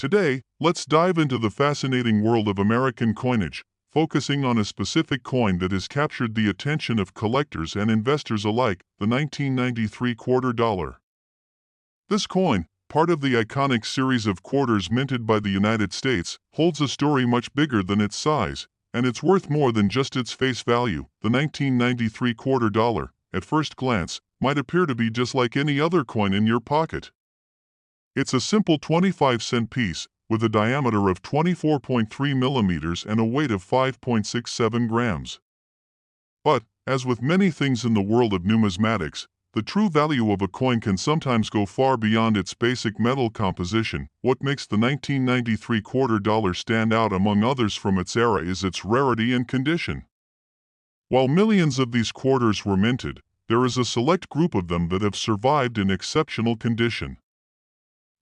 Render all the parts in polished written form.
Today, let's dive into the fascinating world of American coinage, focusing on a specific coin that has captured the attention of collectors and investors alike, the 1993 quarter dollar. This coin, part of the iconic series of quarters minted by the United States, holds a story much bigger than its size, and it's worth more than just its face value. The 1993 quarter dollar, at first glance, might appear to be just like any other coin in your pocket. It's a simple 25-cent piece, with a diameter of 24.3 millimeters and a weight of 5.67 grams. But, as with many things in the world of numismatics, the true value of a coin can sometimes go far beyond its basic metal composition. What makes the 1993 quarter dollar stand out among others from its era is its rarity and condition. While millions of these quarters were minted, there is a select group of them that have survived in exceptional condition.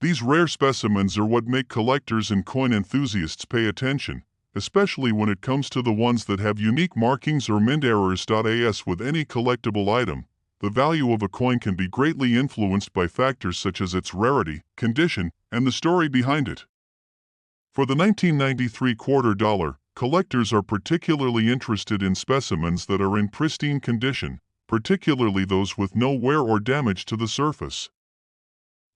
These rare specimens are what make collectors and coin enthusiasts pay attention, especially when it comes to the ones that have unique markings or mint errors. As with any collectible item, the value of a coin can be greatly influenced by factors such as its rarity, condition, and the story behind it. For the 1993 quarter dollar, collectors are particularly interested in specimens that are in pristine condition, particularly those with no wear or damage to the surface.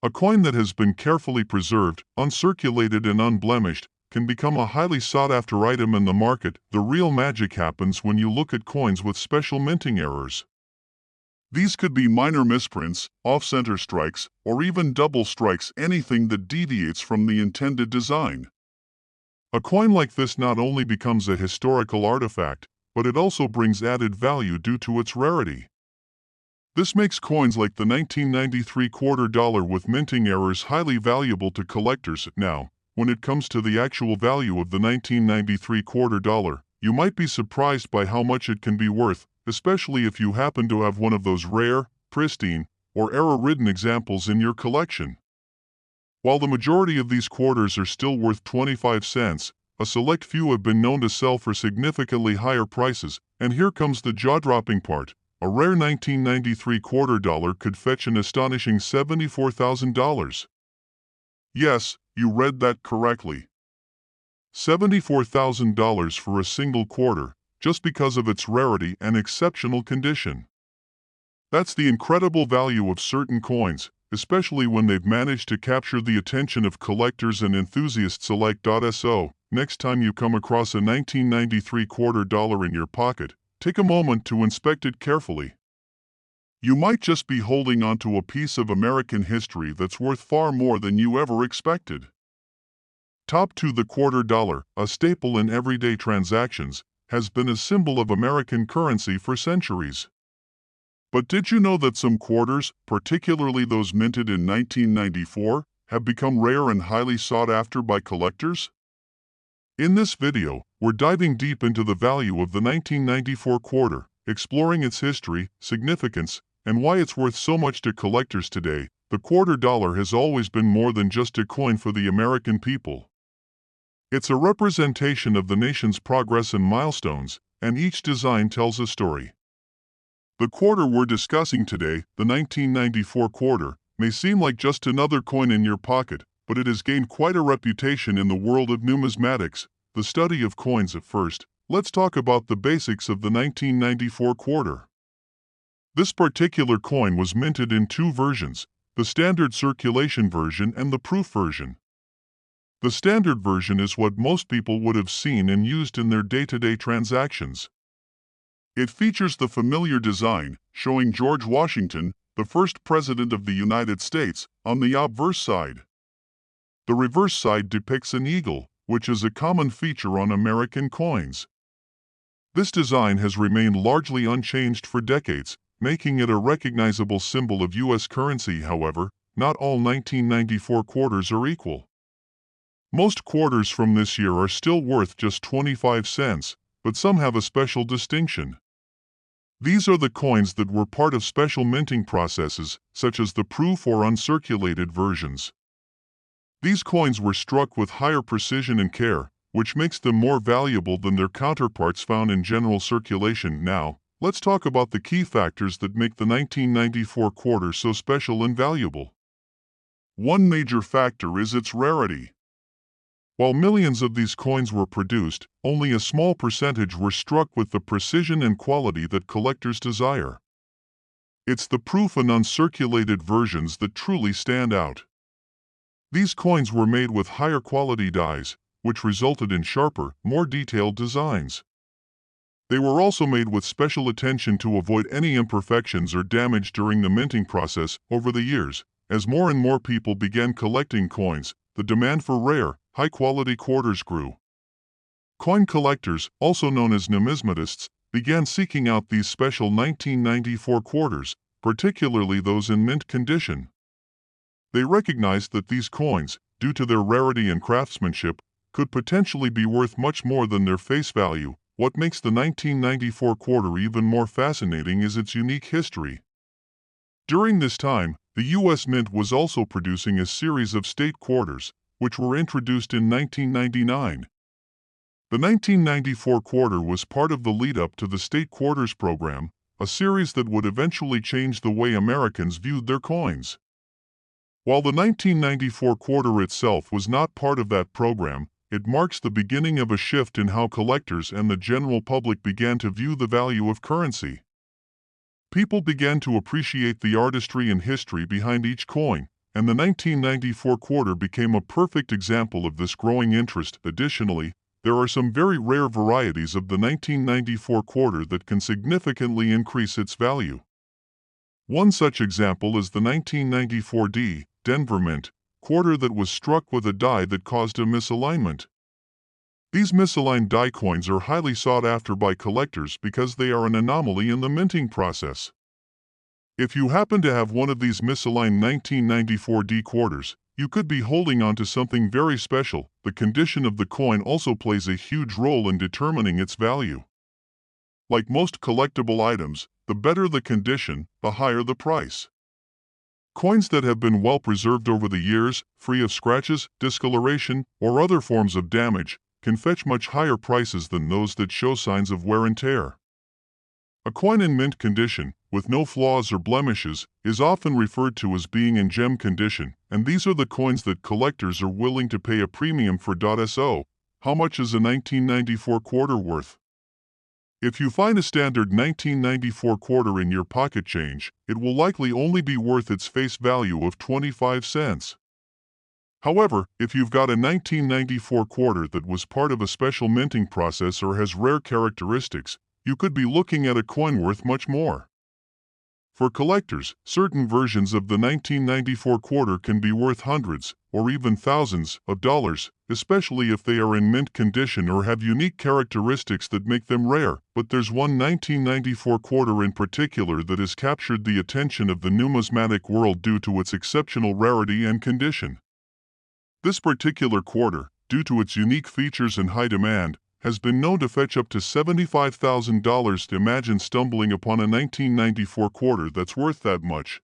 A coin that has been carefully preserved, uncirculated and unblemished, can become a highly sought-after item in the market. The real magic happens when you look at coins with special minting errors. These could be minor misprints, off-center strikes, or even double strikes, anything that deviates from the intended design. A coin like this not only becomes a historical artifact, but it also brings added value due to its rarity. This makes coins like the 1993 quarter dollar with minting errors highly valuable to collectors. Now, when it comes to the actual value of the 1993 quarter dollar, you might be surprised by how much it can be worth, especially if you happen to have one of those rare, pristine, or error-ridden examples in your collection. While the majority of these quarters are still worth 25 cents, a select few have been known to sell for significantly higher prices, and here comes the jaw-dropping part. A rare 1993 quarter dollar could fetch an astonishing $74,000. Yes, you read that correctly. $74,000 for a single quarter, just because of its rarity and exceptional condition. That's the incredible value of certain coins, especially when they've managed to capture the attention of collectors and enthusiasts alike. So, next time you come across a 1993 quarter dollar in your pocket, take a moment to inspect it carefully. You might just be holding onto a piece of American history that's worth far more than you ever expected. Top 2. The quarter dollar, a staple in everyday transactions, has been a symbol of American currency for centuries. But did you know that some quarters, particularly those minted in 1994, have become rare and highly sought after by collectors? In this video, we're diving deep into the value of the 1994 quarter, exploring its history, significance, and why it's worth so much to collectors today. The quarter dollar has always been more than just a coin for the American people. It's a representation of the nation's progress and milestones, and each design tells a story. The quarter we're discussing today, the 1994 quarter, may seem like just another coin in your pocket, but it has gained quite a reputation in the world of numismatics, the study of coins. At first, let's talk about the basics of the 1994 quarter. This particular coin was minted in two versions, the standard circulation version and the proof version. The standard version is what most people would have seen and used in their day-to-day transactions. It features the familiar design, showing George Washington, the first president of the United States, on the obverse side. The reverse side depicts an eagle, which is a common feature on American coins. This design has remained largely unchanged for decades, making it a recognizable symbol of U.S. currency. However, not all 1994 quarters are equal. Most quarters from this year are still worth just 25 cents, but some have a special distinction. These are the coins that were part of special minting processes, such as the proof or uncirculated versions. These coins were struck with higher precision and care, which makes them more valuable than their counterparts found in general circulation. Now, let's talk about the key factors that make the 1994 quarter so special and valuable. One major factor is its rarity. While millions of these coins were produced, only a small percentage were struck with the precision and quality that collectors desire. It's the proof and uncirculated versions that truly stand out. These coins were made with higher quality dies, which resulted in sharper, more detailed designs. They were also made with special attention to avoid any imperfections or damage during the minting process. Over the years, as more and more people began collecting coins, the demand for rare, high-quality quarters grew. Coin collectors, also known as numismatists, began seeking out these special 1994 quarters, particularly those in mint condition. They recognized that these coins, due to their rarity and craftsmanship, could potentially be worth much more than their face value. What makes the 1994 quarter even more fascinating is its unique history. During this time, the U.S. Mint was also producing a series of state quarters, which were introduced in 1999. The 1994 quarter was part of the lead-up to the State Quarters program, a series that would eventually change the way Americans viewed their coins. While the 1994 quarter itself was not part of that program, it marks the beginning of a shift in how collectors and the general public began to view the value of currency. People began to appreciate the artistry and history behind each coin, and the 1994 quarter became a perfect example of this growing interest. Additionally, there are some very rare varieties of the 1994 quarter that can significantly increase its value. One such example is the 1994 Denver Mint quarter that was struck with a die that caused a misalignment. These misaligned die coins are highly sought after by collectors because they are an anomaly in the minting process. If you happen to have one of these misaligned 1994 quarters, you could be holding on to something very special. The condition of the coin also plays a huge role in determining its value. Like most collectible items, the better the condition, the higher the price. Coins that have been well preserved over the years, free of scratches, discoloration, or other forms of damage, can fetch much higher prices than those that show signs of wear and tear. A coin in mint condition, with no flaws or blemishes, is often referred to as being in gem condition, and these are the coins that collectors are willing to pay a premium for. So, how much is a 1994 quarter worth? If you find a standard 1994 quarter in your pocket change, it will likely only be worth its face value of 25 cents. However, if you've got a 1994 quarter that was part of a special minting process or has rare characteristics, you could be looking at a coin worth much more. For collectors, certain versions of the 1994 quarter can be worth hundreds, or even thousands, of dollars, especially if they are in mint condition or have unique characteristics that make them rare. But there's one 1994 quarter in particular that has captured the attention of the numismatic world due to its exceptional rarity and condition. This particular quarter, due to its unique features and high demand, has been known to fetch up to $75,000. Imagine stumbling upon a 1994 quarter that's worth that much.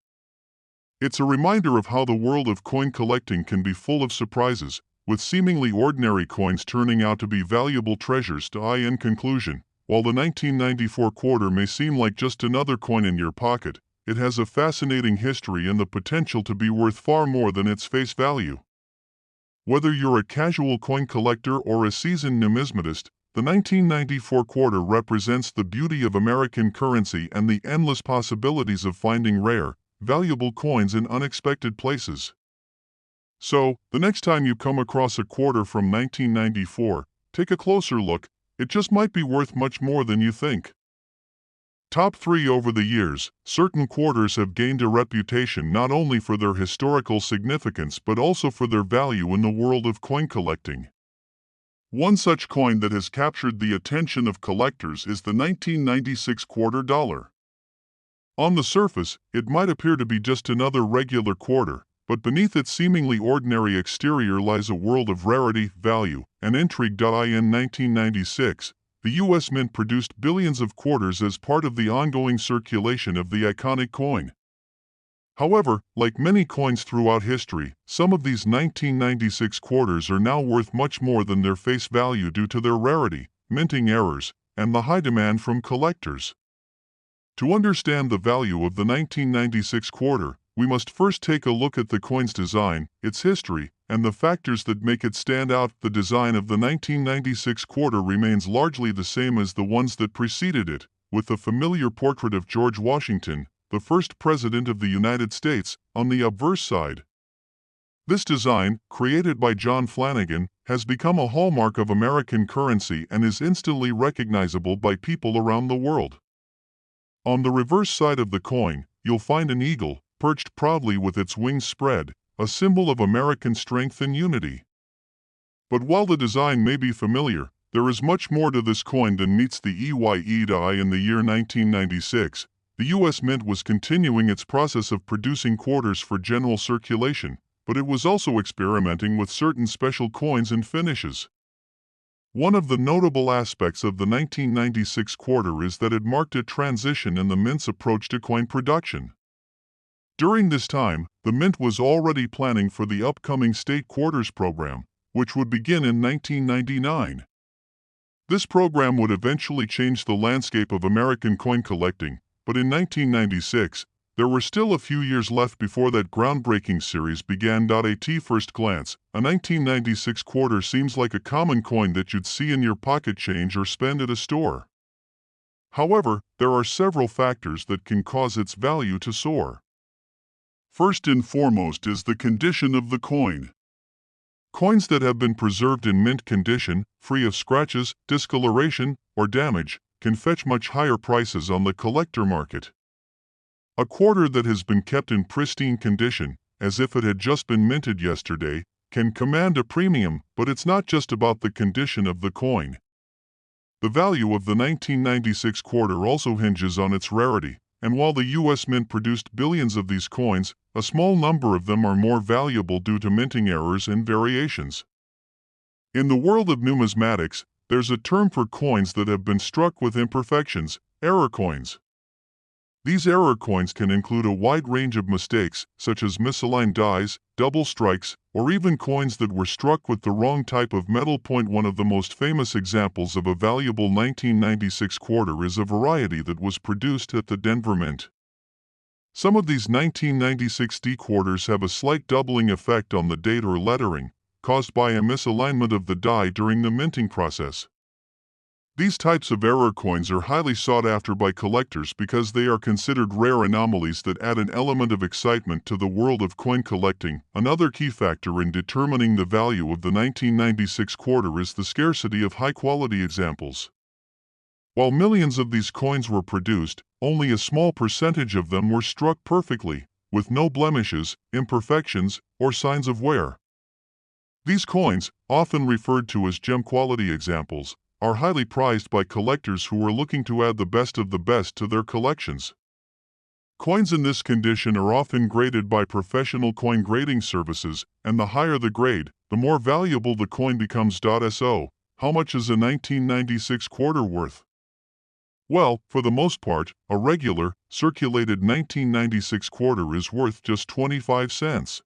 It's a reminder of how the world of coin collecting can be full of surprises, with seemingly ordinary coins turning out to be valuable treasures. In conclusion, while the 1994 quarter may seem like just another coin in your pocket, it has a fascinating history and the potential to be worth far more than its face value. Whether you're a casual coin collector or a seasoned numismatist, the 1994 quarter represents the beauty of American currency and the endless possibilities of finding rare, valuable coins in unexpected places. So, the next time you come across a quarter from 1994, take a closer look. It just might be worth much more than you think. Top 3. Over the years, certain quarters have gained a reputation not only for their historical significance but also for their value in the world of coin collecting. One such coin that has captured the attention of collectors is the 1996 quarter dollar. On the surface, it might appear to be just another regular quarter, but beneath its seemingly ordinary exterior lies a world of rarity, value, and intrigue. In 1996, the U.S. Mint produced billions of quarters as part of the ongoing circulation of the iconic coin. However, like many coins throughout history, some of these 1996 quarters are now worth much more than their face value due to their rarity, minting errors, and the high demand from collectors. To understand the value of the 1996 quarter, we must first take a look at the coin's design, its history, and the factors that make it stand out. The design of the 1996 quarter remains largely the same as the ones that preceded it, with the familiar portrait of George Washington, the first President of the United States, on the obverse side. This design, created by John Flanagan, has become a hallmark of American currency and is instantly recognizable by people around the world. On the reverse side of the coin, you'll find an eagle, perched proudly with its wings spread, a symbol of American strength and unity. But while the design may be familiar, there is much more to this coin than meets the eye. In the year 1996, the U.S. Mint was continuing its process of producing quarters for general circulation, but it was also experimenting with certain special coins and finishes. One of the notable aspects of the 1996 quarter is that it marked a transition in the Mint's approach to coin production. During this time, the Mint was already planning for the upcoming State Quarters program, which would begin in 1999. This program would eventually change the landscape of American coin collecting, but in 1996, there were still a few years left before that groundbreaking series began. At first glance, a 1996 quarter seems like a common coin that you'd see in your pocket change or spend at a store. However, there are several factors that can cause its value to soar. First and foremost is the condition of the coin. Coins that have been preserved in mint condition, free of scratches, discoloration, or damage, can fetch much higher prices on the collector market. A quarter that has been kept in pristine condition, as if it had just been minted yesterday, can command a premium, but it's not just about the condition of the coin. The value of the 1996 quarter also hinges on its rarity, and while the U.S. Mint produced billions of these coins, a small number of them are more valuable due to minting errors and variations. In the world of numismatics, there's a term for coins that have been struck with imperfections: error coins. These error coins can include a wide range of mistakes, such as misaligned dies, double strikes, or even coins that were struck with the wrong type of metal point. One of the most famous examples of a valuable 1996 quarter is a variety that was produced at the Denver Mint. Some of these 1996 D quarters have a slight doubling effect on the date or lettering, caused by a misalignment of the die during the minting process. These types of error coins are highly sought after by collectors because they are considered rare anomalies that add an element of excitement to the world of coin collecting. Another key factor in determining the value of the 1996 quarter is the scarcity of high-quality examples. While millions of these coins were produced, only a small percentage of them were struck perfectly, with no blemishes, imperfections, or signs of wear. These coins, often referred to as gem-quality examples, are highly prized by collectors who are looking to add the best of the best to their collections. Coins in this condition are often graded by professional coin grading services, and the higher the grade, the more valuable the coin becomes. So, how much is a 1996 quarter worth? Well, for the most part, a regular, circulated 1996 quarter is worth just 25 cents.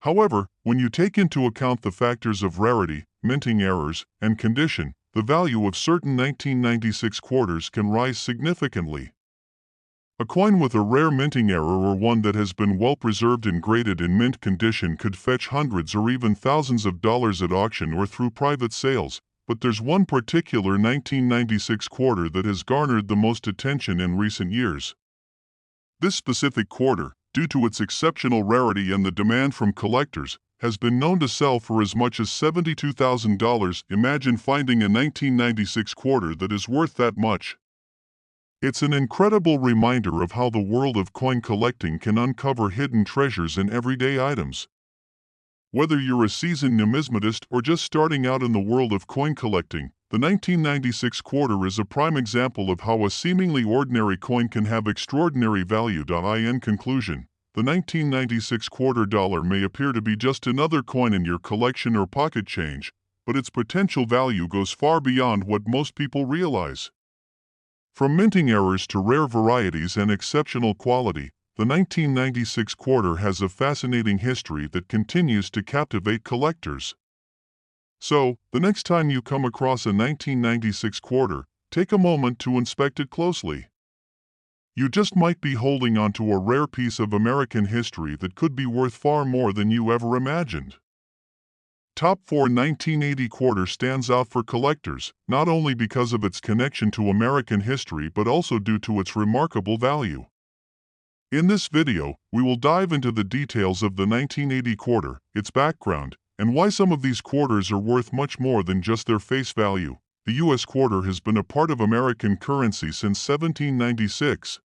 However, when you take into account the factors of rarity, minting errors, and condition, the value of certain 1996 quarters can rise significantly. A coin with a rare minting error or one that has been well preserved and graded in mint condition could fetch hundreds or even thousands of dollars at auction or through private sales, but there's one particular 1996 quarter that has garnered the most attention in recent years. This specific quarter, due to its exceptional rarity and the demand from collectors, has been known to sell for as much as $72,000. Imagine finding a 1996 quarter that is worth that much. It's an incredible reminder of how the world of coin collecting can uncover hidden treasures in everyday items. Whether you're a seasoned numismatist or just starting out in the world of coin collecting, the 1996 quarter is a prime example of how a seemingly ordinary coin can have extraordinary value. In conclusion, the 1996 quarter dollar may appear to be just another coin in your collection or pocket change, but its potential value goes far beyond what most people realize. From minting errors to rare varieties and exceptional quality, the 1996 quarter has a fascinating history that continues to captivate collectors. So, the next time you come across a 1996 quarter, take a moment to inspect it closely. You just might be holding onto a rare piece of American history that could be worth far more than you ever imagined. Top 4 1980 quarter stands out for collectors, not only because of its connection to American history but also due to its remarkable value. In this video, we will dive into the details of the 1980 quarter, its background, and why some of these quarters are worth much more than just their face value. The U.S. quarter has been a part of American currency since 1796.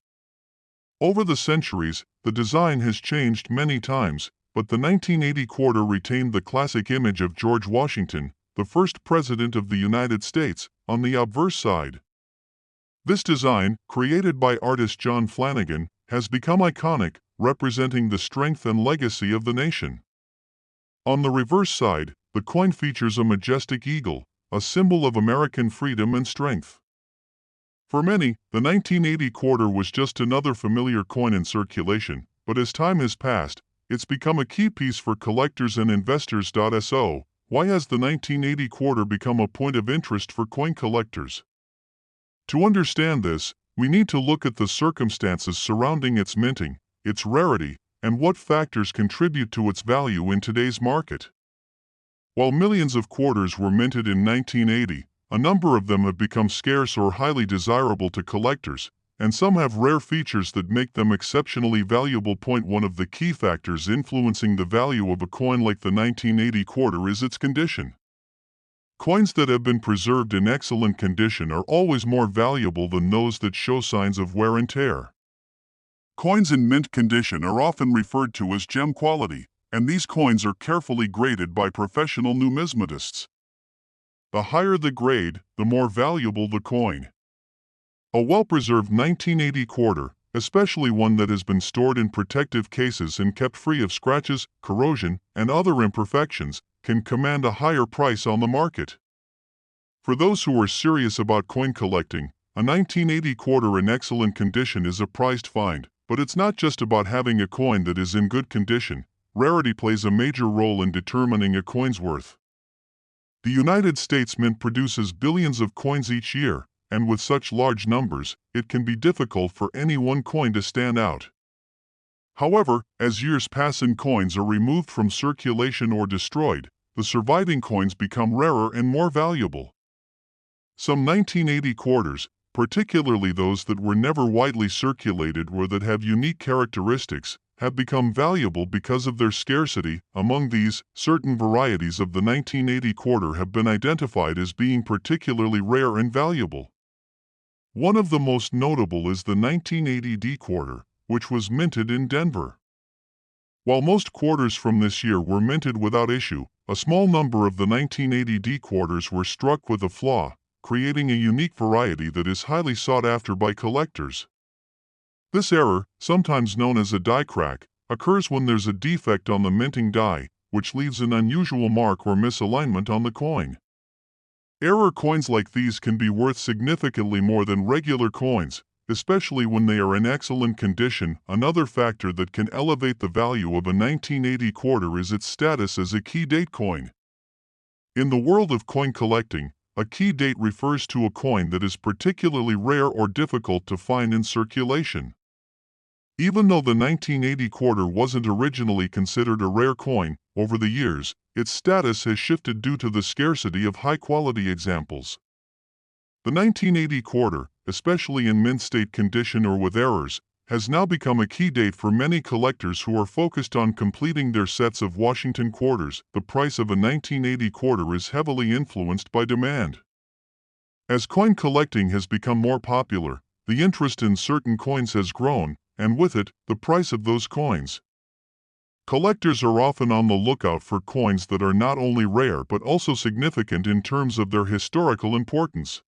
Over the centuries, the design has changed many times, but the 1980 quarter retained the classic image of George Washington, the first President of the United States, on the obverse side. This design, created by artist John Flanagan, has become iconic, representing the strength and legacy of the nation. On the reverse side, the coin features a majestic eagle, a symbol of American freedom and strength. For many, the 1980 quarter was just another familiar coin in circulation, but as time has passed, it's become a key piece for collectors and investors. So, why has the 1980 quarter become a point of interest for coin collectors? To understand this, we need to look at the circumstances surrounding its minting, its rarity, and what factors contribute to its value in today's market. While millions of quarters were minted in 1980, a number of them have become scarce or highly desirable to collectors, and some have rare features that make them exceptionally valuable. One of the key factors influencing the value of a coin like the 1980 quarter is its condition. Coins that have been preserved in excellent condition are always more valuable than those that show signs of wear and tear. Coins in mint condition are often referred to as gem quality, and these coins are carefully graded by professional numismatists. The higher the grade, the more valuable the coin. A well-preserved 1980 quarter, especially one that has been stored in protective cases and kept free of scratches, corrosion, and other imperfections, can command a higher price on the market. For those who are serious about coin collecting, a 1980 quarter in excellent condition is a prized find, but it's not just about having a coin that is in good condition. Rarity plays a major role in determining a coin's worth. The United States Mint produces billions of coins each year, and with such large numbers, it can be difficult for any one coin to stand out. However, as years pass and coins are removed from circulation or destroyed, the surviving coins become rarer and more valuable. Some 1980 quarters, particularly those that were never widely circulated or that have unique characteristics, have become valuable because of their scarcity. Among these, certain varieties of the 1980 quarter have been identified as being particularly rare and valuable. One of the most notable is the 1980 D quarter, which was minted in Denver. While most quarters from this year were minted without issue, a small number of the 1980 D quarters were struck with a flaw, creating a unique variety that is highly sought after by collectors. This error, sometimes known as a die crack, occurs when there's a defect on the minting die, which leaves an unusual mark or misalignment on the coin. Error coins like these can be worth significantly more than regular coins, especially when they are in excellent condition. Another factor that can elevate the value of a 1980 quarter is its status as a key date coin. In the world of coin collecting, a key date refers to a coin that is particularly rare or difficult to find in circulation. Even though the 1980 quarter wasn't originally considered a rare coin, over the years, its status has shifted due to the scarcity of high-quality examples. The 1980 quarter, especially in mint state condition or with errors, has now become a key date for many collectors who are focused on completing their sets of Washington quarters. The price of a 1980 quarter is heavily influenced by demand. As coin collecting has become more popular, the interest in certain coins has grown, and with it, the price of those coins. Collectors are often on the lookout for coins that are not only rare but also significant in terms of their historical importance.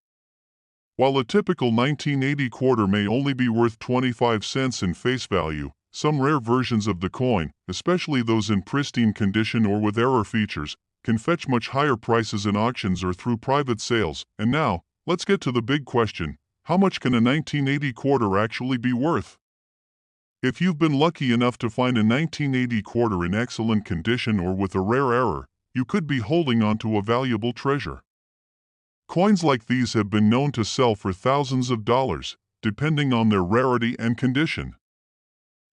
While a typical 1980 quarter may only be worth 25 cents in face value, some rare versions of the coin, especially those in pristine condition or with error features, can fetch much higher prices in auctions or through private sales. And now, let's get to the big question: how much can a 1980 quarter actually be worth? If you've been lucky enough to find a 1980 quarter in excellent condition or with a rare error, you could be holding on to a valuable treasure. Coins like these have been known to sell for thousands of dollars, depending on their rarity and condition.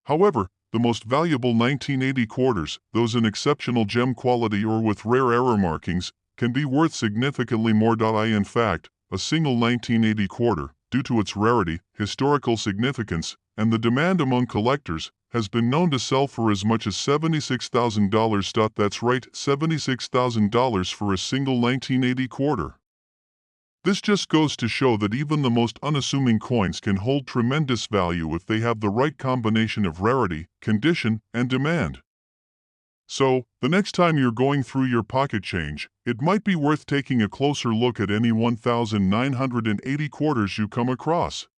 However, The most valuable 1980 quarters, those in exceptional gem quality or with rare error markings, can be worth significantly more. In fact, a single 1980 quarter, due to its rarity, historical significance, and the demand among collectors, has been known to sell for as much as $76,000. That's right, $76,000 for a single 1980 quarter. This just goes to show that even the most unassuming coins can hold tremendous value if they have the right combination of rarity, condition, and demand. So, the next time you're going through your pocket change, it might be worth taking a closer look at any 1980 quarters you come across.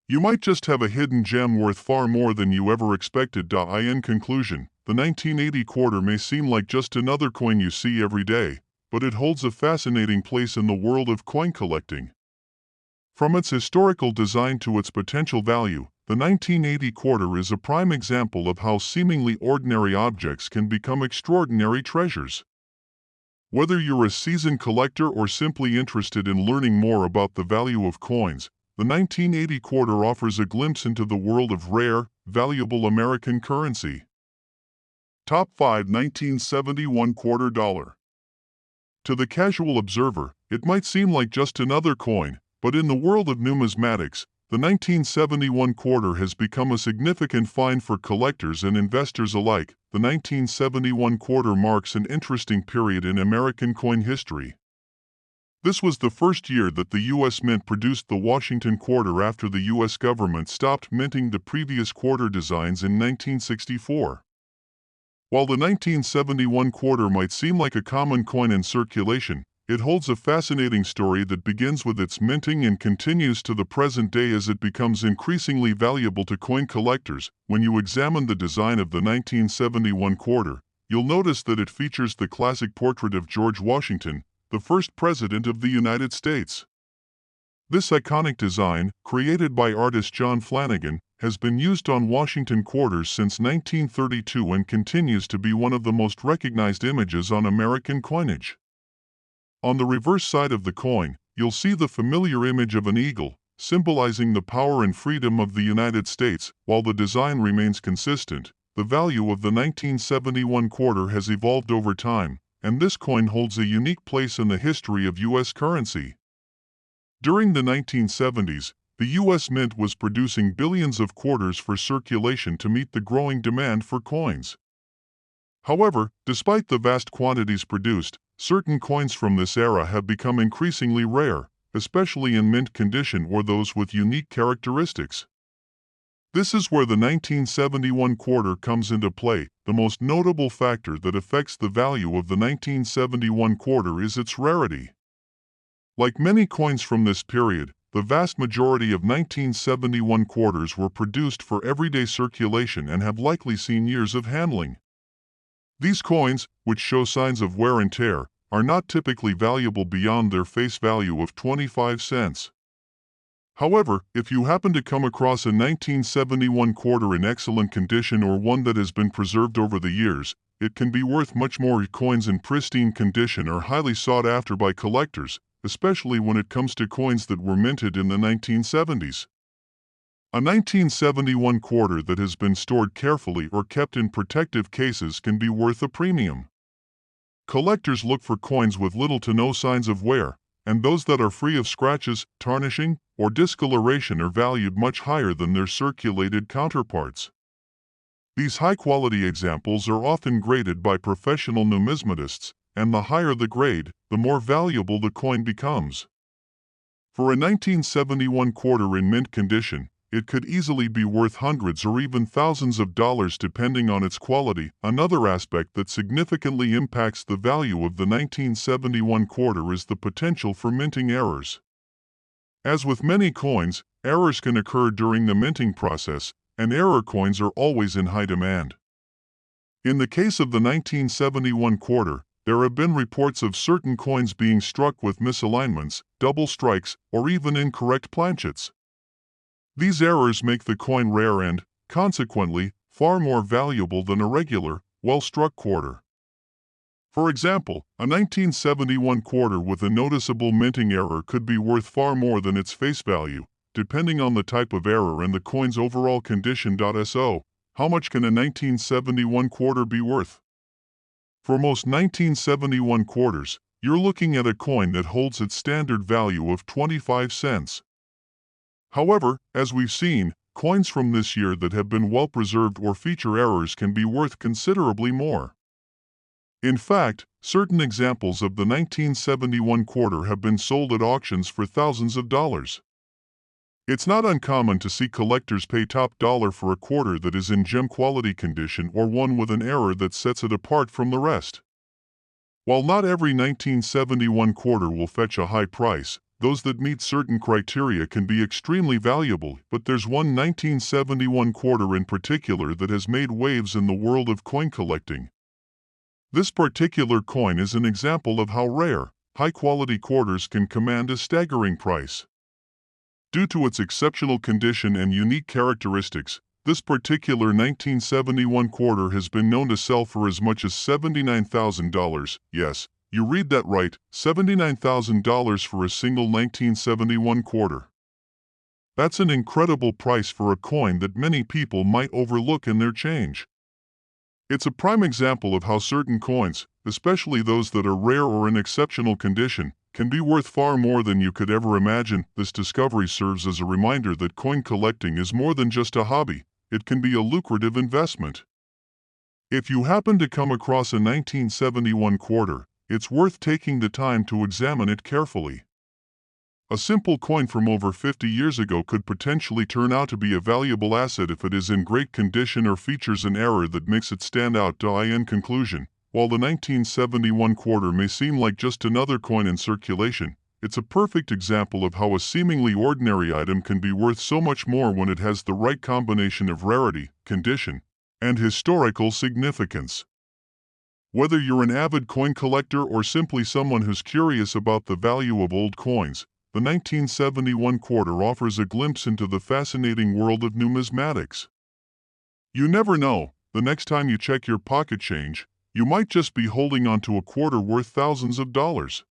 You might just have a hidden gem worth far more than you ever expected. In conclusion, the 1980 quarter may seem like just another coin you see every day, but it holds a fascinating place in the world of coin collecting. From its historical design to its potential value, the 1980 quarter is a prime example of how seemingly ordinary objects can become extraordinary treasures. Whether you're a seasoned collector or simply interested in learning more about the value of coins, the 1980 quarter offers a glimpse into the world of rare, valuable American currency. Top 5 1971 Quarter Dollar. To the casual observer, it might seem like just another coin, but in the world of numismatics, the 1971 quarter has become a significant find for collectors and investors alike. The 1971 quarter marks an interesting period in American coin history. This was the first year that the U.S. Mint produced the Washington quarter after the U.S. government stopped minting the previous quarter designs in 1964. While the 1971 quarter might seem like a common coin in circulation, it holds a fascinating story that begins with its minting and continues to the present day as it becomes increasingly valuable to coin collectors. When you examine the design of the 1971 quarter, you'll notice that it features the classic portrait of George Washington, the first President of the United States. This iconic design, created by artist John Flanagan, has been used on Washington quarters since 1932 and continues to be one of the most recognized images on American coinage. On the reverse side of the coin, you'll see the familiar image of an eagle, symbolizing the power and freedom of the United States. While the design remains consistent, the value of the 1971 quarter has evolved over time, and this coin holds a unique place in the history of U.S. currency. During the 1970s, the U.S. Mint was producing billions of quarters for circulation to meet the growing demand for coins. However, despite the vast quantities produced, certain coins from this era have become increasingly rare, especially in mint condition or those with unique characteristics. This is where the 1971 quarter comes into play. The most notable factor that affects the value of the 1971 quarter is its rarity. Like many coins from this period, the vast majority of 1971 quarters were produced for everyday circulation and have likely seen years of handling. These coins, which show signs of wear and tear, are not typically valuable beyond their face value of 25 cents. However, if you happen to come across a 1971 quarter in excellent condition or one that has been preserved over the years, it can be worth much more. Coins in pristine condition are highly sought after by collectors, especially when it comes to coins that were minted in the 1970s. A 1971 quarter that has been stored carefully or kept in protective cases can be worth a premium. Collectors look for coins with little to no signs of wear, and those that are free of scratches, tarnishing, or discoloration are valued much higher than their circulated counterparts. These high-quality examples are often graded by professional numismatists, and the higher the grade, the more valuable the coin becomes. For a 1971 quarter in mint condition, it could easily be worth hundreds or even thousands of dollars depending on its quality. Another aspect that significantly impacts the value of the 1971 quarter is the potential for minting errors. As with many coins, errors can occur during the minting process, and error coins are always in high demand. In the case of the 1971 quarter, there have been reports of certain coins being struck with misalignments, double strikes, or even incorrect planchets. These errors make the coin rare and, consequently, far more valuable than a regular, well-struck quarter. For example, a 1971 quarter with a noticeable minting error could be worth far more than its face value, depending on the type of error and the coin's overall condition. So, How much can a 1971 quarter be worth? For most 1971 quarters, you're looking at a coin that holds its standard value of 25 cents. However, as we've seen, coins from this year that have been well preserved or feature errors can be worth considerably more. In fact, certain examples of the 1971 quarter have been sold at auctions for thousands of dollars. It's not uncommon to see collectors pay top dollar for a quarter that is in gem quality condition or one with an error that sets it apart from the rest. While not every 1971 quarter will fetch a high price, those that meet certain criteria can be extremely valuable, but there's one 1971 quarter in particular that has made waves in the world of coin collecting. This particular coin is an example of how rare, high-quality quarters can command a staggering price. Due to its exceptional condition and unique characteristics, this particular 1971 quarter has been known to sell for as much as $79,000. Yes, you read that right, $79,000 for a single 1971 quarter. That's an incredible price for a coin that many people might overlook in their change. It's a prime example of how certain coins, especially those that are rare or in exceptional condition, can be worth far more than you could ever imagine. This discovery serves as a reminder that coin collecting is more than just a hobby, it can be a lucrative investment. If you happen to come across a 1971 quarter, it's worth taking the time to examine it carefully. A simple coin from over 50 years ago could potentially turn out to be a valuable asset if it is in great condition or features an error that makes it stand out. In conclusion, while the 1971 quarter may seem like just another coin in circulation, it's a perfect example of how a seemingly ordinary item can be worth so much more when it has the right combination of rarity, condition, and historical significance. Whether you're an avid coin collector or simply someone who's curious about the value of old coins, the 1971 quarter offers a glimpse into the fascinating world of numismatics. You never know, the next time you check your pocket change, you might just be holding onto a quarter worth thousands of dollars.